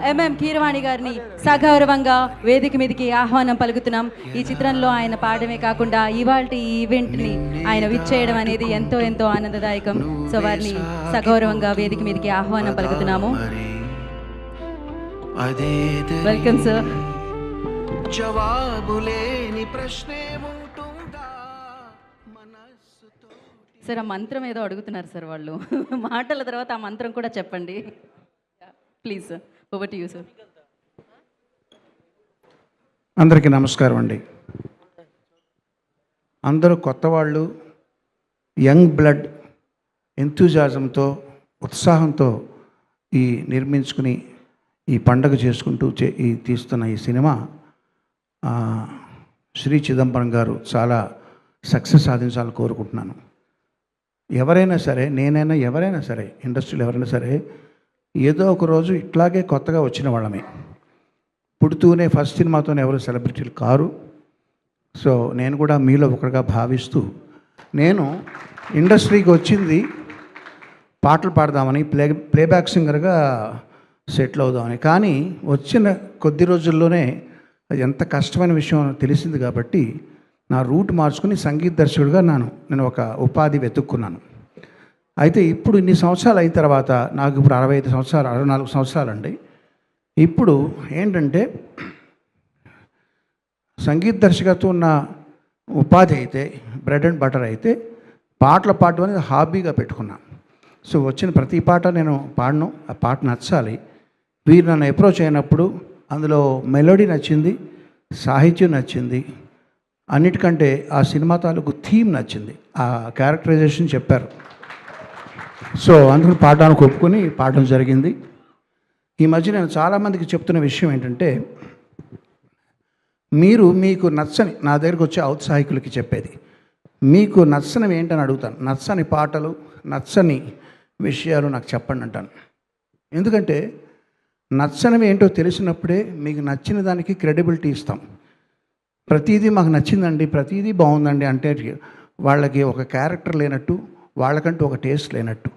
MM Keeravani గారిని సగౌరవంగా వేదిక మీదకి ఆహ్వానం పలుకుతున్నాం. ఈ చిత్రంలో ఆయన పాడమే కాకుండా ఇవాల్టి ఈ ఈవెంట్ని ఆయన విచ్చేయడం అనేది ఎంతో ఎంతో ఆనందదాయకం. సో వారిని సగౌరవంగా వేదిక మీదకి ఆహ్వానం పలుకుతున్నాము. Welcome sir. జవాబులేని ప్రశ్నే ఉంటుందా మనస్సుతో. సార్ ఆ మంత్రం ఏదో అడుగుతున్నారు సార్ వాళ్ళు. మాటల తర్వాత ఆ మంత్రం కూడా చెప్పండి please sir. Over to you sir. అందరికీ నమస్కారం అండి. అందరూ కొత్త వాళ్ళు, యంగ్ బ్లడ్, ఎంతూజాజంతో, ఉత్సాహంతో ఈ నిర్మించుకుని ఈ పండగ చేసుకుంటూ ఈ తీస్తున్న ఈ సినిమా శ్రీ చిదంబరం గారు చాలా సక్సెస్ సాధించాలని కోరుకుంటున్నాను. ఎవరైనా సరే, నేనైనా ఎవరైనా సరే, ఇండస్ట్రీలో ఎవరైనా సరే ఏదో ఒక రోజు ఇట్లాగే కొత్తగా వచ్చిన వాళ్ళమే. పుడుతూనే ఫస్ట్ సినిమాతోనే ఎవరు సెలబ్రిటీలు కారు. సో నేను కూడా మీలో ఒకటిగా భావిస్తూ, నేను ఇండస్ట్రీకి వచ్చింది పాటలు పాడదామని, ప్లేబ్యాక్ సింగర్గా సెటిల్ అవుదామని. కానీ వచ్చిన కొద్ది రోజుల్లోనే అది ఎంత కష్టమైన విషయం తెలిసింది కాబట్టి నా రూట్ మార్చుకుని సంగీత దర్శకుడిగా నేను ఒక ఉపాధి వెతుక్కున్నాను. అయితే ఇప్పుడు ఇన్ని సంవత్సరాలు అయిన తర్వాత, నాకు ఇప్పుడు 65 సంవత్సరాలు 64 సంవత్సరాలు అండి. ఇప్పుడు ఏంటంటే సంగీత దర్శకత్వం ఉన్న ఉపాధి అయితే, బ్రెడ్ అండ్ బటర్ అయితే, పాటలు పాడడం అనేది హాబీగా పెట్టుకున్నాను. సో వచ్చిన ప్రతి పాట నేను పాడను, ఆ పాట నచ్చాలి. వీరు నన్ను అప్రోచ్ అయినప్పుడు అందులో మెలోడీ నచ్చింది, సాహిత్యం నచ్చింది, అన్నిటికంటే ఆ సినిమా తాలూకు థీమ్ నచ్చింది, ఆ క్యారెక్టరైజేషన్ చెప్పారు. సో అందుకు పాడడానికి ఒప్పుకొని పాడడం జరిగింది. ఈ మధ్య నేను చాలామందికి చెప్తున్న విషయం ఏంటంటే, మీకు నచ్చని, నా దగ్గరకు వచ్చే ఔత్సాహికులకి చెప్పేది, మీకు నచ్చనివి ఏంటని అడుగుతాను. నచ్చని పాటలు, నచ్చని విషయాలు నాకు చెప్పండి అంటాను. ఎందుకంటే నచ్చనివి ఏంటో తెలిసినప్పుడే మీకు నచ్చిన దానికి క్రెడిబిలిటీ ఇస్తాం. ప్రతిదీ మాకు నచ్చిందండి, ప్రతిదీ బాగుందండి అంటే వాళ్ళకి ఒక క్యారెక్టర్ లేనట్టు, వాళ్ళకంటూ ఒక టేస్ట్ లేనట్టు.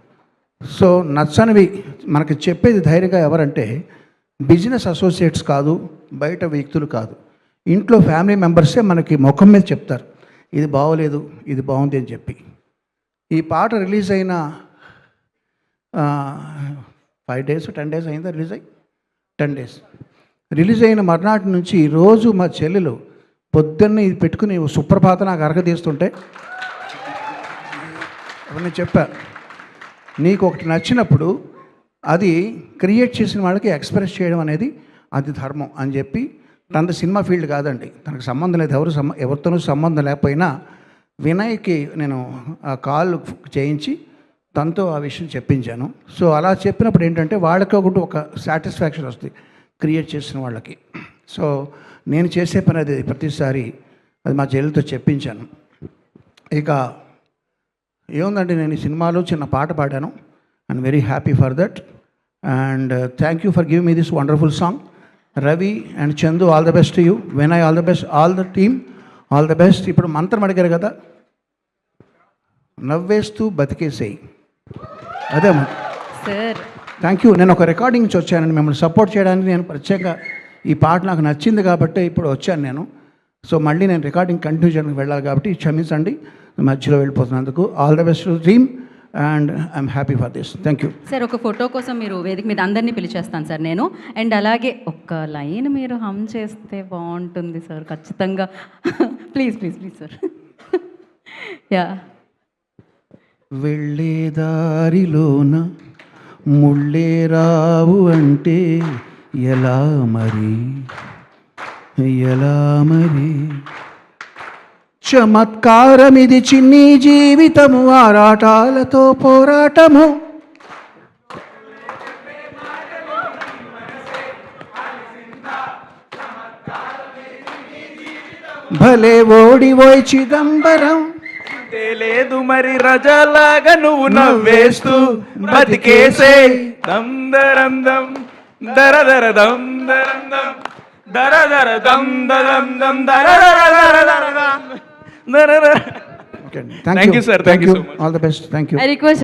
సో నచ్చనివి మనకి చెప్పేది ధైర్యంగా ఎవరంటే బిజినెస్ అసోసియేట్స్ కాదు, బయట వ్యక్తులు కాదు, ఇంట్లో ఫ్యామిలీ మెంబర్సే మనకి ముఖం మీద చెప్తారు, ఇది బాగోలేదు, ఇది బాగుంది అని చెప్పి. ఈ పాట రిలీజ్ అయిన 5 days 10 days అయిందా రిలీజ్ అయ్యి? 10 days రిలీజ్ అయిన మర్నాటి నుంచి రోజు మా చెల్లెలు పొద్దున్నే ఇది పెట్టుకుని సుప్రభాత నాకు అరగదీస్తుంటే నేను చెప్పా, నీకు ఒకటి నచ్చినప్పుడు అది క్రియేట్ చేసిన వాళ్ళకి ఎక్స్ప్రెస్ చేయడం అనేది అది ధర్మం అని చెప్పి. తనది సినిమా ఫీల్డ్ కాదండి, తనకు సంబంధం లేదు, ఎవరితోనూ సంబంధం లేకపోయినా వినయ్కి నేను ఆ కాల్ చేయించి తనతో ఆ విషయం చెప్పించాను. సో అలా చెప్పినప్పుడు ఏంటంటే వాళ్ళకి ఒక సాటిస్ఫాక్షన్ వస్తుంది క్రియేట్ చేసిన వాళ్ళకి. సో నేను చేసే పని అది ప్రతిసారి అది మా చెల్లెలతో చెప్పించాను. ఇక ఏముందంటే, నేను ఈ సినిమాలో చిన్న పాట పాడాను. I'm very happy for that and thank you for giving me this wonderful song. Ravi and Chandu, all the best to you. Vinay, all the best, all the team, all the best. ఇప్పుడు మంత్రం అడిగారు కదా, నవ్వేస్తూ బతికేసేయి, అదే సార్. Thank you. నేను ఒక recording నుంచి వచ్చానండి మిమ్మల్ని సపోర్ట్ చేయడానికి. నేను ప్రత్యేకంగా ఈ పాట నాకు నచ్చింది కాబట్టి ఇప్పుడు వచ్చాను నేను. సో మళ్ళీ నేను రికార్డింగ్ కంటిన్యూ చేయడానికి వెళ్ళాలి కాబట్టి క్షమించండి మధ్యలో వెళ్ళిపోతున్నందుకు. All the best dream and I'm happy for this. Thank you sir. ఒక ఫోటో కోసం మీరు వేదిక మీద అందరినీ పిలిచేస్తాను సార్ నేను. అండ్ అలాగే ఒక్క లైన్ మీరు హమ్ చేస్తే బాగుంటుంది సార్ ఖచ్చితంగా. Please please please sir. Yeah. వెళ్ళే దారిలోన ముళ్ళే రావు అంటే ఎలా మరి, ఎలా మరి, చమత్కారమిది చిన్ని జీవితము, ఆరాటాలతో పోరాటము, భలే ఓడివోయ్ చిదంబరం, లేదు మరి రజలాగా నువ్వు నవ్వేస్తూ బతికేసే. దం దరం దం దర దర దం దరం దం దర దర దం దరం దం దర దర దర దర దర దర. Thank you sir, thank you, all the best, thank you. I request